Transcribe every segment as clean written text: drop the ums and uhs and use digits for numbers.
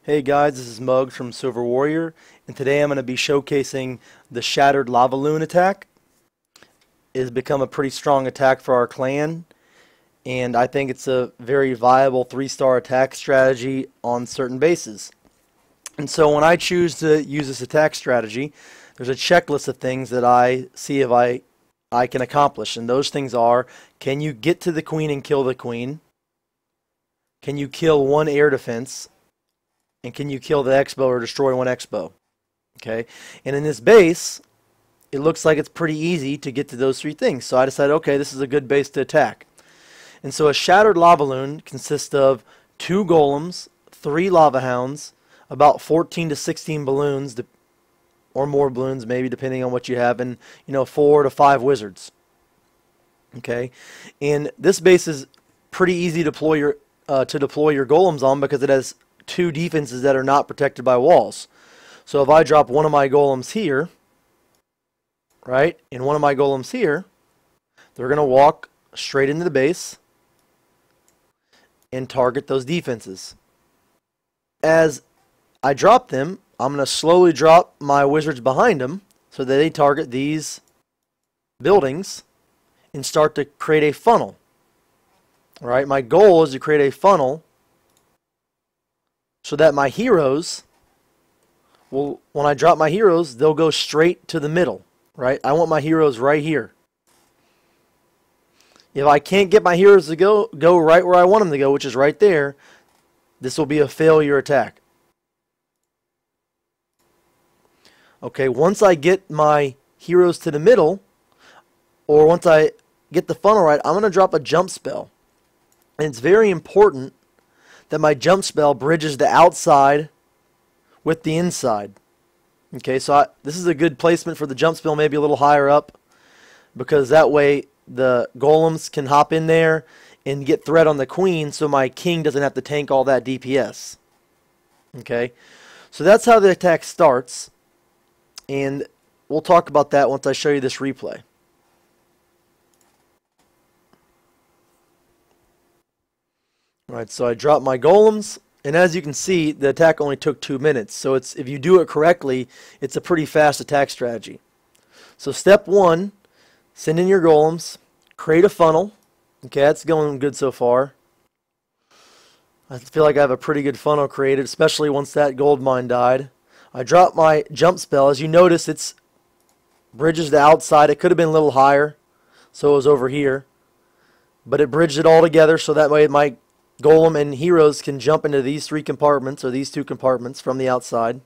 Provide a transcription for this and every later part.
Hey guys, this is Muggs from Silver Warrior, and today I'm going to be showcasing the Shattered LavaLoon attack. It has become a pretty strong attack for our clan, and I think it's a very viable 3-star attack strategy on certain bases. And so when I choose to use this attack strategy, there's a checklist of things that I see if I can accomplish, and those things are: can you get to the queen and kill the queen? Can you kill one air defense? And can you kill the Expo or destroy one Expo? Okay, and in this base, it looks like it's pretty easy to get to those three things. So I decided, okay, this is a good base to attack. And so a Shattered LavaLoon consists of 2 golems, 3 lava hounds, about 14 to 16 balloons, or more balloons maybe, depending on what you have, and 4 to 5 wizards. Okay, and this base is pretty easy to deploy your golems on because it has 2 defenses that are not protected by walls. So if I drop one of my golems here, right, and one of my golems here, they're going to walk straight into the base and target those defenses. As I drop them, I'm going to slowly drop my wizards behind them so that they target these buildings and start to create a funnel. All right, my goal is to create a funnel so that my heroes will, when I drop my heroes, they'll go straight to the middle, right? I want my heroes right here. If I can't get my heroes to go right where I want them to go, which is right there, this will be a failure attack. Okay, once I get my heroes to the middle, or once I get the funnel right, I'm going to drop a jump spell. And it's very important that my jump spell bridges the outside with the inside. Okay, so this is a good placement for the jump spell, maybe a little higher up, because that way the golems can hop in there and get threat on the queen, so my king doesn't have to tank all that DPS. Okay, so that's how the attack starts, and we'll talk about that once I show you this replay. Alright, so I dropped my golems, and as you can see, the attack only took 2 minutes. So if you do it correctly, it's a pretty fast attack strategy. So step 1, send in your golems, create a funnel. Okay, that's going good so far. I feel like I have a pretty good funnel created, especially once that gold mine died. I dropped my jump spell. As you notice, it's bridges the outside. It could have been a little higher, so it was over here. But it bridged it all together, so that way my golem and heroes can jump into these 3 compartments, or these 2 compartments from the outside.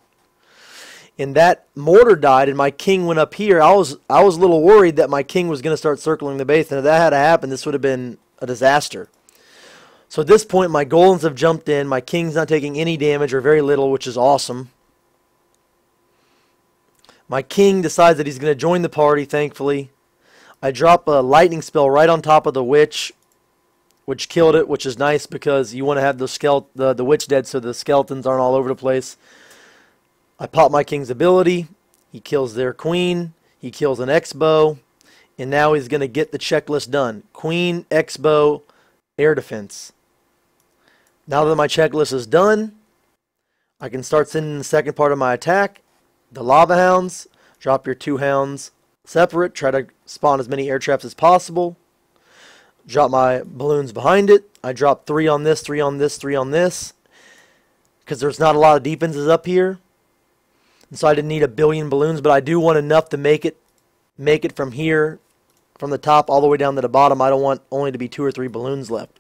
And that mortar died, and my king went up here. I was a little worried that my king was going to start circling the base, and if that had happened, this would have been a disaster. So at this point, my golems have jumped in. My king's not taking any damage, or very little, which is awesome. My king decides that he's going to join the party, thankfully. I drop a lightning spell right on top of the witch, which killed it, which is nice because you want to have the witch dead so the skeletons aren't all over the place. I pop my king's ability. He kills their queen. He kills an Expo. And now he's going to get the checklist done. Queen, Expo, air defense. Now that my checklist is done, I can start sending the second part of my attack. The lava hounds. Drop your 2 hounds separate. Try to spawn as many air traps as possible. Drop my balloons behind it. I drop 3 on this, 3 on this, 3 on this, because there's not a lot of defenses up here, and so I didn't need a billion balloons, but I do want enough to make it from here, from the top all the way down to the bottom. I don't want only to be 2 or 3 balloons left.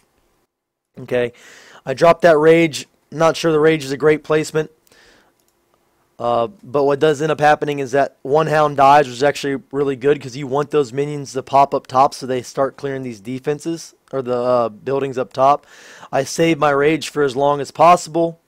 Okay, I dropped that rage. I'm not sure the rage is a great placement. But what does end up happening is that 1 hound dies, which is actually really good because you want those minions to pop up top so they start clearing these defenses, or the buildings up top. I saved my rage for as long as possible.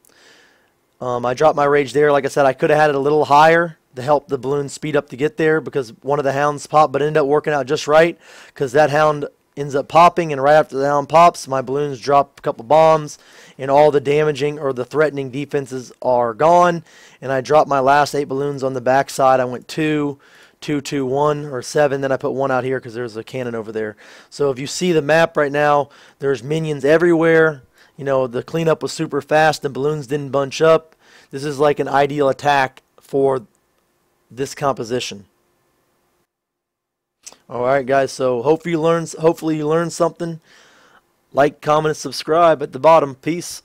I dropped my rage there. Like I said, I could have had it a little higher to help the balloon speed up to get there because one of the hounds popped, but it ended up working out just right because that hound ends up popping, and right after the hound pops, my balloons drop a couple bombs, and all the damaging or the threatening defenses are gone. And I dropped my last 8 balloons on the back side. I went 2, 2, 2, 1, or 7. Then I put 1 out here because there's a cannon over there. So if you see the map right now, there's minions everywhere. you know, the cleanup was super fast and balloons didn't bunch up. This is like an ideal attack for this composition. Alright guys, so hopefully you learned something. Like, comment, and subscribe at the bottom. Peace.